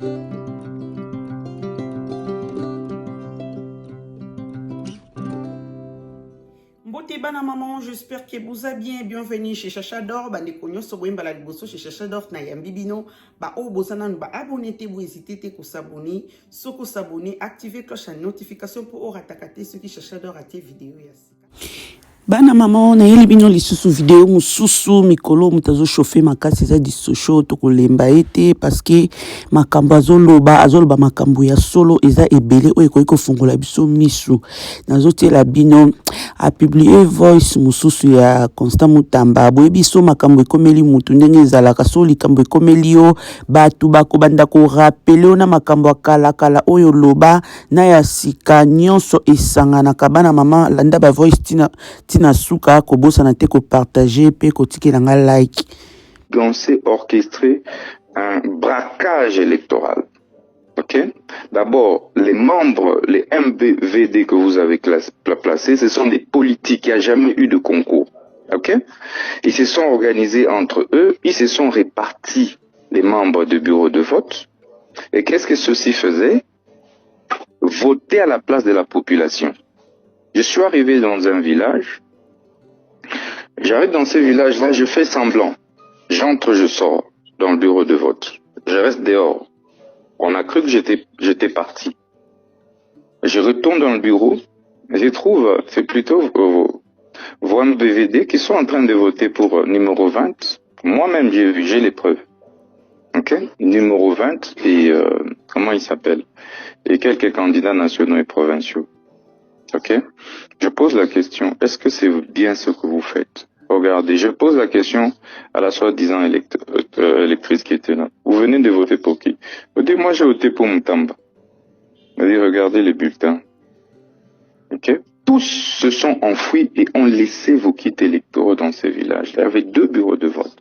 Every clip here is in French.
Beauté bana maman, j'espère que vous allez bien. Bienvenue chez Chacha d'Or. Bande konyo so boyemba la liboso chez Chacha d'Or na yambi bino. Ba o bosana nu ba abonner te vous hésitez te ko s'abonner. So ko s'abonner, activer cloche de notification pour auratakate ceux qui Chacha d'Or à tes vidéos yasi. Bana maman na yeli bino lisusu vidéo mususu mikolo mutazo chauffer makasi za di socho to ko lemba ete parce que makambo azoloba makambo ya solo eza ebele o ekoki kofungola biso misu nazo tiela bino a publier voice mususu ya Constant Mutamba boye biso makambo ekomeli mutu ndenge ezalaka so likambo ekomeli yo batu bakobanda ko rappeler na makambo akala kala oyo loba na ya sika nyonso esanganaka bana mama landa ba voice tina suka kobosa na te ko partager pe ko tikela nga like. Pensé orchestrer un braquage électoral. Ok? D'abord, les membres, les MVD que vous avez placés, ce sont des politiques. Il n'y a jamais eu de concours. Ok? Ils se sont organisés entre eux, ils se sont répartis les membres du bureau de vote. Et qu'est-ce que ceux-ci faisaient? Voter à la place de la population. Je suis arrivé dans un village. J'arrive dans ce village-là, je fais semblant. J'entre, je sors dans le bureau de vote. Je reste dehors. On a cru que j'étais parti. Je retourne dans le bureau. Je trouve, c'est plutôt vos MVD qui sont en train de voter pour numéro 20. Moi-même, j'ai vu, j'ai les preuves. Ok? Numéro 20 et comment il s'appelle? Et quelques candidats nationaux et provinciaux. Ok? Je pose la question, est-ce que c'est bien ce que vous faites? Regardez, je pose la question à la soi-disant électrice qui était là. Vous venez de voter pour qui? Vous dites, moi j'ai voté pour Mutamba. Vous dites, regardez les bulletins. Ok? Tous se sont enfouis et ont laissé vos kits électoraux dans ces villages. Il y avait 2 bureaux de vote.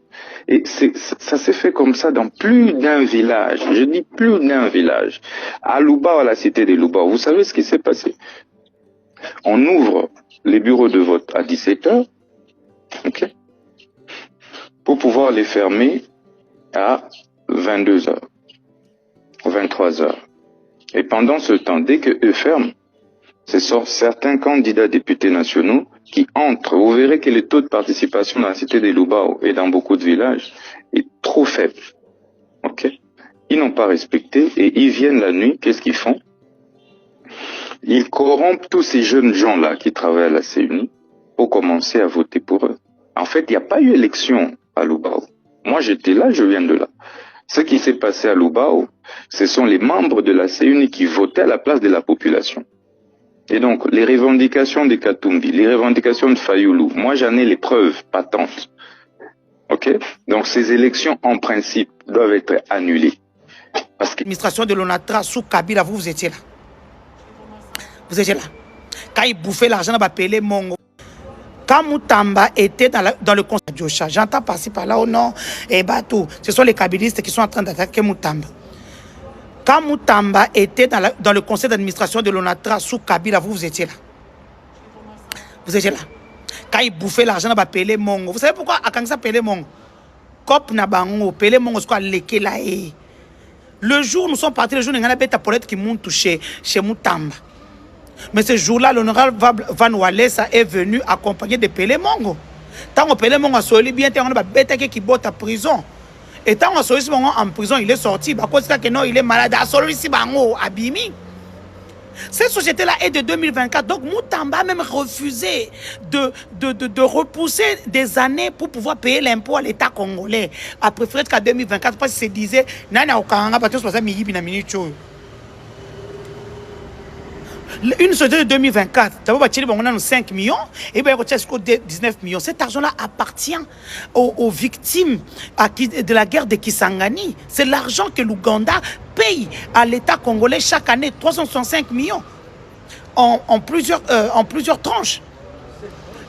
Et ça s'est fait comme ça dans plus d'un village. Je dis plus d'un village. À Lubao, à la cité de Lubao, vous savez ce qui s'est passé? On ouvre les bureaux de vote à 17h, ok, pour pouvoir les fermer à 22h, 23h. Et pendant ce temps, dès que eux ferment, ce sont certains candidats députés nationaux qui entrent. Vous verrez que le taux de participation dans la cité de Lubao et dans beaucoup de villages est trop faible. Ok? Ils n'ont pas respecté et ils viennent la nuit. Qu'est-ce qu'ils font? Ils corrompent tous ces jeunes gens-là qui travaillent à la CENI pour commencer à voter pour eux. En fait, il n'y a pas eu élection à Lubao. Moi, j'étais là, je viens de là. Ce qui s'est passé à Lubao, ce sont les membres de la CENI qui votaient à la place de la population. Et donc, les revendications de Katumbi, les revendications de Fayoulou, moi, j'en ai les preuves patentes. Ok? Donc, ces élections, en principe, doivent être annulées. Parce que l'administration de l'ONATRA sous Kabila, vous étiez là. Vous étiez là. Quand il bouffait l'argent, il va payer Mongo. Quand Mutamba était dans le conseil de Jocha, j'entends passer par là au nord, et Batou, ce sont les kabilistes qui sont en train d'attaquer Mutamba. Quand Mutamba était dans le conseil d'administration de l'ONATRA sous Kabila, vous étiez là. Vous étiez là. Quand il bouffait l'argent, il va payer Mongo. Vous savez pourquoi Akangsa paye Mongo? Cop Nabango, paye Mongo, c'est quoi l'éké là. Le jour où nous sommes partis, le jour où nous avons bête à Paulette qui m'ont touché chez Mutamba. Mais ce jour-là, l'honorable Van Walesa est venu accompagné de Pelé Mongo. Tant que Pelé Mongo a sorti bien, on a bête qui botte à prison. Et tant qu'on a sorti en prison, il est sorti. Parce que non, il est malade. A sorti à Bimi. Cette société-là est de 2024. Donc Mutamba a même refusé de repousser des années pour pouvoir payer l'impôt à l'État congolais. A préféré qu'à 2024, parce qu'il se disait, Nana Okanga, parce que c'est une société de 2024, d'abord, on a 5 millions, et bien, on a 19 millions. Cet argent-là appartient aux victimes de la guerre de Kisangani. C'est l'argent que l'Ouganda paye à l'État congolais chaque année, 365 millions, en plusieurs tranches.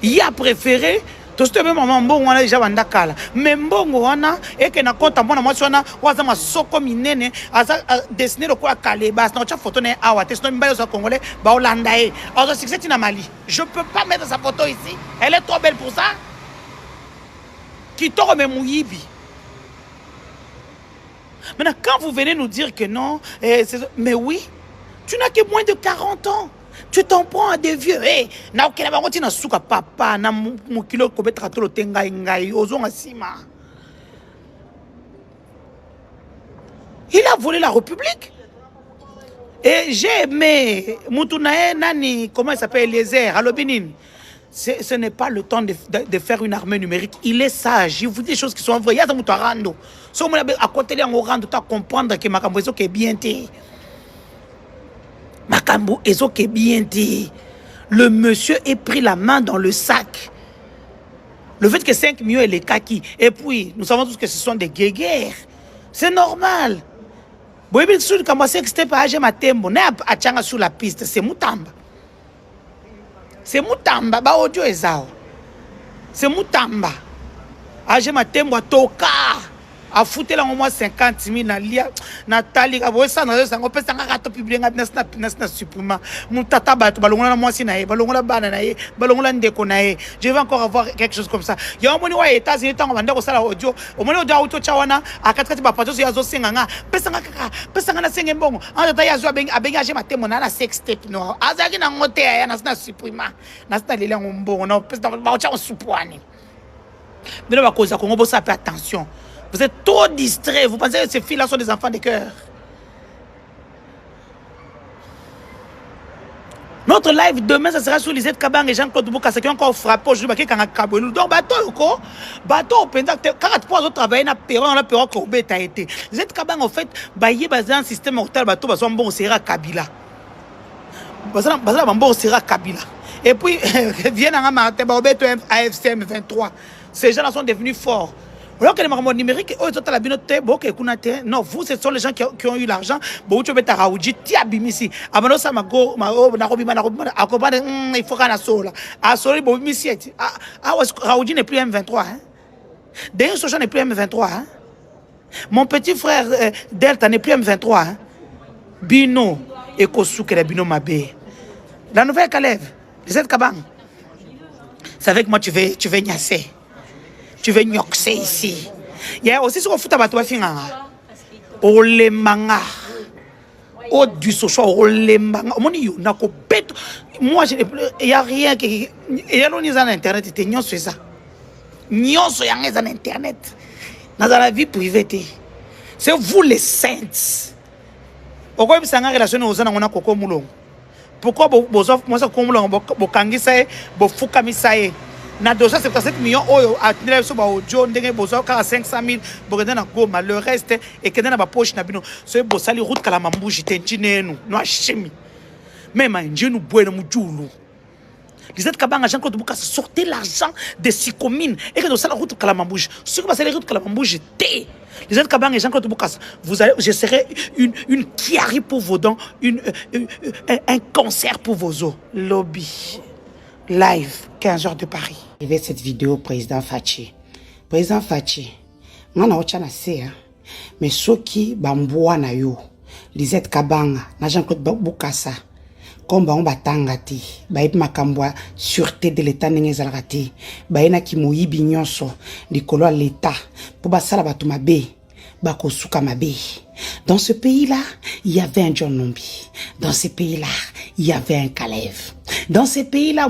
Il a préféré. Tout ce même moment, on a déjà vandakala. Mais mbongo wana et que na compte moi moi sona waza masoko minene aza dessiné le quoi Kalebas na photo na awa tesno mbayo sa congolais ba Holanda e aza succès na Mali. Je peux pas mettre sa photo ici. Elle est trop belle pour ça. Qui toro me muyibi. Maintenant, quand vous venez nous dire que non, mais oui, tu n'as que moins de 40 ans. Tu t'en prends à des vieux. Na okena bango tina suka papa na mukilo ko betra to tenga ngai ozonga sima. Il a volé la République. Et j'ai aimé Moutunae Nani, comment il s'appelle, Eliezer, Alobinin. Ce n'est pas le temps de faire une armée numérique. Il est sage. Il vous dit des choses qui sont vraies. Il y a des moutarandos. Si on à côté de l'angorando, tu as comprendre que Makambo est bien dit. Makambo est bien dit. Le monsieur est pris la main dans le sac. Le fait que 5 millions et les kaki. Et puis, nous savons tous que ce sont des guéguerres. C'est normal. Bon, il y a quand c'était pas Matembo, n'a sur la piste, c'est Moutamba. C'est Moutamba, ba audio ezao. C'est Moutamba. Age Matembo a toka. A foutu là au moins 50 000 na lia Nathalie a ça na ça on peut ça ngaka publier na supplément mon tata ba balongola moi si na e balongola bana na e balongola ndeko na e je vais encore avoir quelque chose comme ça ya moni wa États-Unis tango banda ko sala audio o moni audio auto chawana akatikati ba pato ya zo senganga pesa ngaka na senge mbongo en tata ya zo abenga je Matembo na sex tape no azaki na ngote ya na supplément na sta lele ngombongo na pesa ba cha supwani mais ba cause Congo ça fait attention. Vous êtes trop distraits. Vous pensez que ces filles-là sont des enfants de cœur. Notre live demain, ça sera sur Lisette Kabang et Jean-Claude Boukassa qui ont encore frappé aujourd'hui. Donc, bateau, quand tu peux travailler dans le Pérou, tu as été. Lisette Kabang, en fait, il y a un système mortel, bateau, bon, sera Kabila. Bon, sera Kabila. Et puis, viennent à Martin, AFCM 23. Ces gens-là sont devenus forts. Alors que les marmots numériques, non, vous, ce sont les gens qui ont eu l'argent. Il faut Raoudi n'est plus M23. D'ailleurs, ce n'est plus M23. Mon petit frère Delta n'est plus M23. Bino et Kosuke, les Bino Mabé. La nouvelle Kalev, les Kabang. C'est avec moi tu veux nyasser. Tu veux nyoxer ici. Il y a aussi ce qu'on fout à bateau à finir. Oh les mangas. Oh du socho, oh les mangas. Moi, il n'y a rien qui. Il y a l'on internet. Il y a ça. Nyon sur internet. Dans la vie privée. C'est vous les saints. Pourquoi vous avez une relation aux gens qui ont moulon? Pourquoi vous avez une relation aux gens na 277 millions oyo atinela so ba audio ndenge bozo ka 500 000 bokenda na goma le reste et kenda na ba poche na bino so bosali route kala mambuji tenjinenu no ashimi même njenu bwena mujulu Lisette Kabanga Jean-Claude Boukassa sortez l'argent des Sicomines et que dans la route kala mambuji ce que va salir route kala mambuji té Lisette Kabanga et Jean-Claude Boukassa vous allez je serai une kiari pour vos dents un concert pour vos os lobby live 15h de Paris. Je vais cette vidéo président Fachi. Président Fachi, moi na mais ceux qui bamboa na yo, Lisette Kabanga, na Jean-Claude Boukassa, comme on batangati, baïb makambwa sûreté de l'état n'engezalati, baïna ki moyibi nyonso, likolo à l'état, pour basala batumabe, bakosuka mabe. Dans ce pays-là, il y avait un John Numbi. Dans ce pays-là, il y avait un Kalev. Dans ce pays-là,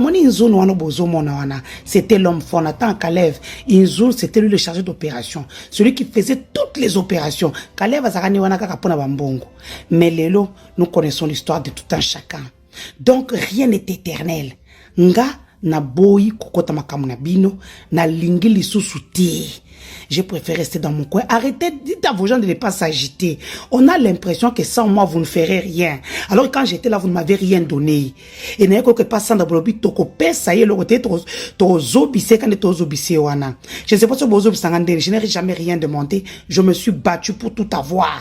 c'était l'homme fort. Nathan Kalev, Inzoul, c'était lui le chargé d'opération. Celui qui faisait toutes les opérations. Kalev, mais Lélo, nous connaissons l'histoire de tout un chacun. Donc, rien n'est éternel. Nga, na boyi, kokota makamuna bino, na lingili susuti. Je préfère rester dans mon coin. Arrêtez, dites à vos gens de ne pas s'agiter. On a l'impression que sans moi, vous ne ferez rien. Alors quand j'étais là, vous ne m'avez rien donné. Et n'a que pas sans d'abord, toko pesa y le côté tozobissé quand tozobissé wana. Je ne sais pas si vous je n'ai jamais rien demandé. Je me suis battu pour tout avoir.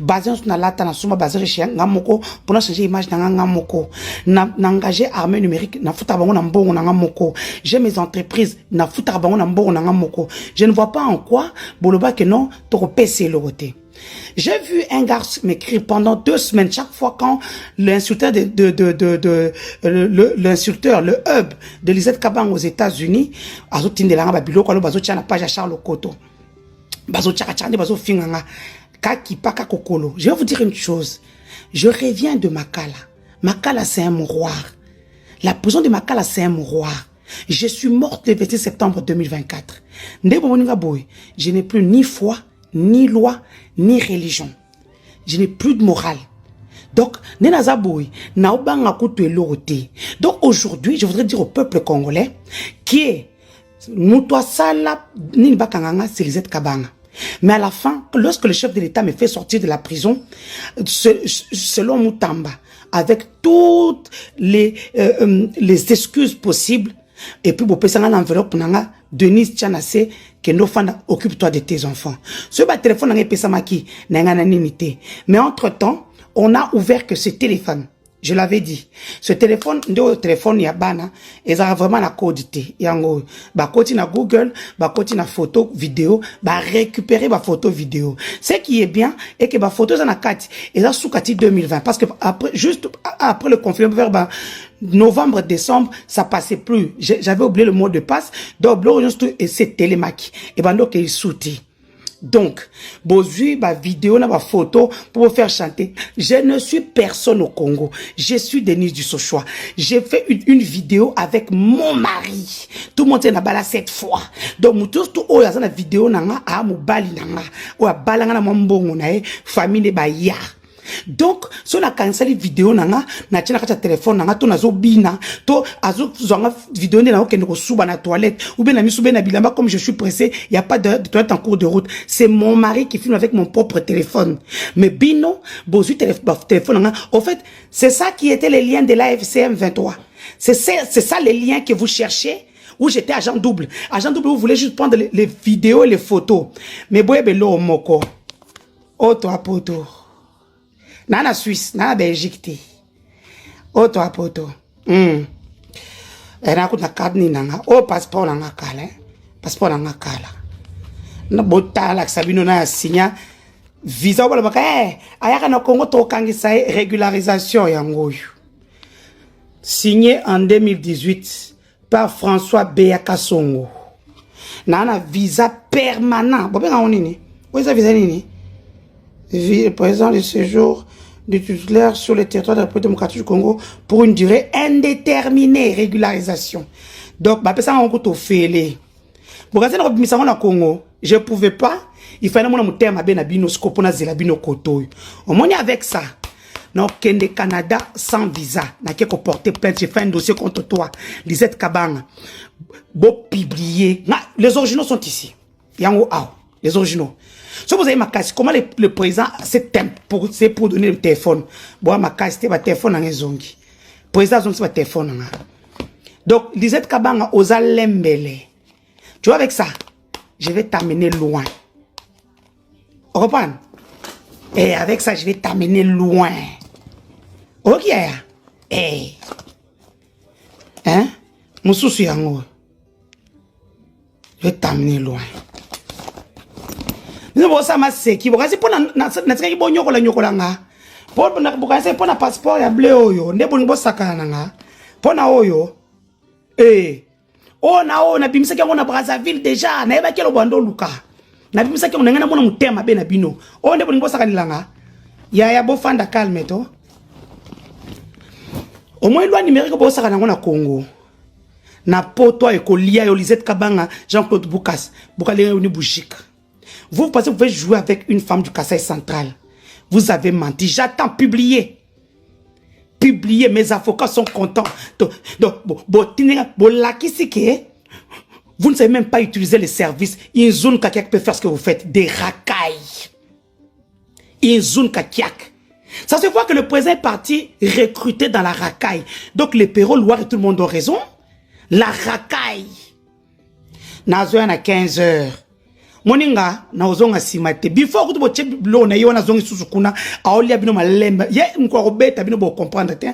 Basé sur la lata na suma basé chez ngamoko pour na changer image na ngamoko. Na engagé armée numérique na futa bango na mbongo na ngamoko. J'ai mes entreprises na futa bango na mbongo na ngamoko. Je ne vois pas en quoi, boloba que non, toko pesa le côté. J'ai vu un garçon m'écrire pendant 2 semaines, chaque fois quand l'insulteur l'insulteur, le hub de Lisette Kabang aux États-Unis, Kakipaka Kokolo. Je vais vous dire une chose. Je reviens de Makala. Makala, c'est un mouroir. La prison de Makala, c'est un mouroir. Je suis morte le 26 septembre 2024. Je n'ai plus ni foi, ni loi, ni religion. Je n'ai plus de morale. Donc, donc aujourd'hui, je voudrais dire au peuple congolais qui est mais à la fin, lorsque le chef de l'État me fait sortir de la prison, selon Moutamba, avec toutes les excuses possibles, et puis, vous pouvez l'enveloppe pour Denise Tchanase, que nos fans occupe-toi de tes enfants. Ce téléphone n'a pas mais entre-temps, on a ouvert que ce téléphone. Je l'avais dit. Ce téléphone, le téléphone yabana, ils ont vraiment la code. Yango, bah côté na Google, bah côté na photo, vidéo, bah récupérer ma photo vidéo. Ce qui est bien, et que bah photos en a 4, et ça sous 2020, parce que après, juste après le confinement, vers bah, novembre, décembre, ça passait plus. J'avais oublié le mot de passe, donc, c'est télémaque. Et bah, donc, il soutit. Donc, bozui, ba vidéo, na ba photo, pour vous faire chanter. Je ne suis personne au Congo. Je suis Denise du Sochoa. J'ai fait une vidéo avec mon mari. Tout le monde n'a pas là cette fois. Donc, tout oh, y'a la vidéo, nanga, ah, mou bali, nanga. Ou à balanga, na mbongo, na, famille, de ba, ya. Donc, si on a cancellé vidéo nanga, na tina kacha téléphone nanga, to nazo bina, to azo zonga vidéo na okende ko suba na toilette, ou bien na mi soube na bilamba comme je suis pressé, il y a pas de toilette en cours de route. C'est mon mari qui filme avec mon propre téléphone. Mais bino, bozu téléphone nanga. En fait, c'est ça qui était les liens de la FCM 23. C'est ça les liens que vous cherchez. Où j'étais agent double. Agent double, vous voulez juste prendre les vidéos et les photos. Mais boye belo moko. Oh toi poto. Nana Suisse, nana Belgique. Oh toi poto. Et na kuta carte ni nanga. Oh passeport nanga kala. Passeport nanga kala. Na bota la sabino na signa visa wala baka ayaka na Congo to kangisa régularisation yangoyu. Signé en 2018 par François Béaka Songo. Nana visa permanent. Bobe nga onini. Où est visa nini? Présent de séjour du titulaire sur le territoire de la République démocratique du Congo pour une durée indéterminée, régularisation. Donc, bah, ça on compte au fêlé. Pour quand on a Congo, je ne pouvais pas. Il fallait mon terme à Benabino, Scopona Zelabino Koto. Au moins avec ça, donc Kende Canada sans visa, n'a qu'à porter plainte. J'ai fait un dossier contre toi, Lisette Kabang. Bon publié. Les originaux sont ici. Yango Ao, les originaux. Si vous avez ma casse, comment le président c'est pour donner le téléphone? Bon, ma casse, c'est ma téléphone en zongi. Président, c'est ma téléphone. Donc, Lisette Kabanga, osa lembele. Tu vois, avec ça, je vais t'amener loin. On reprend? Et avec ça, je vais t'amener loin. Ok? Eh. Hein? Mon souci, je vais t'amener loin. Nous avons ma seki. Vous avez pour na bonyo ko la nyokola nga. Pour na bukase pour na passeport ya bleu oyo. Nde bon bosaka nga. Pour na oyo. Eh. Oh na bimisa ke na Brazzaville déjà. Na eba ke lo bando luka. Na bimisa ke na ngana mona mutema be na bino. Oh nde bon bosaka nilanga. Ya bo fanda calme to. Au moins loi numérique bosaka na Congo. Na poto e ko lia yo Lisette Kabanga, Jean-Claude Boukas. Bukale yo ni bougique. Vous pensez que vous pouvez jouer avec une femme du Kasaï central. Vous avez menti. J'attends publier. Publier. Mes avocats sont contents. Donc, vous ne savez même pas utiliser les services. Une zone kakiak peut faire ce que vous faites. Des racailles. Une zone kakiak. Ça se voit que le président est parti recruter dans la racaille. Donc, les Perrault, Loire et tout le monde ont raison. La racaille. Nazoyan à 15 heures. Moninga na ozonga simate before que tu boche blo na yo na zongi susukuna aolia bino malemba ye mko robeta bino bo comprendre te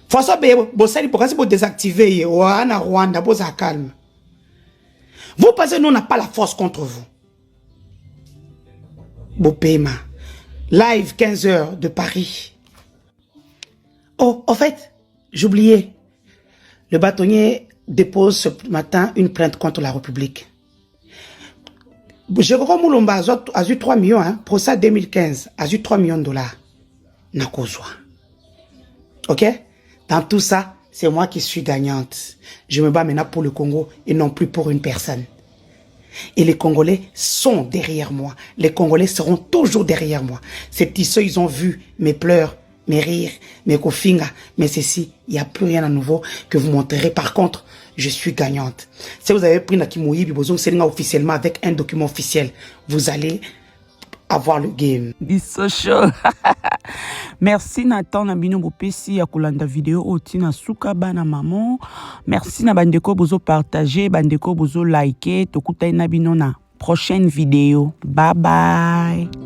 François be bo sali pour kasi bo désactiver ye wana Rwanda bo za calme. Vous pensez nous n'a pas la force contre vous. Bo paiement live 15 heures de Paris. Oh, en fait, j'oubliais. Le bâtonnier dépose ce matin une plainte contre la République. Jérôme Moulomba a eu 3 millions, hein, pour ça 2015, a eu 3 millions de dollars. Nakozwa. Ok? Dans tout ça, c'est moi qui suis gagnante. Je me bats maintenant pour le Congo et non plus pour une personne. Et les Congolais sont derrière moi. Les Congolais seront toujours derrière moi. Ces petits ceux, ils ont vu mes pleurs, mes rires, mes kofinga, mais ceci, il n'y a plus rien à nouveau que vous montrerez. Par contre, je suis gagnante. Si vous avez pris Nakimoyi Bibozong Selinga officiellement avec un document officiel, vous allez avoir le game. Bisocho. Merci Nathan na bino bopesi ya kolanda vidéo oti na suka bana maman. Merci na bandeko bozo partager, bandeko bozo liker, tokutai na bino na prochaine vidéo. Bye bye.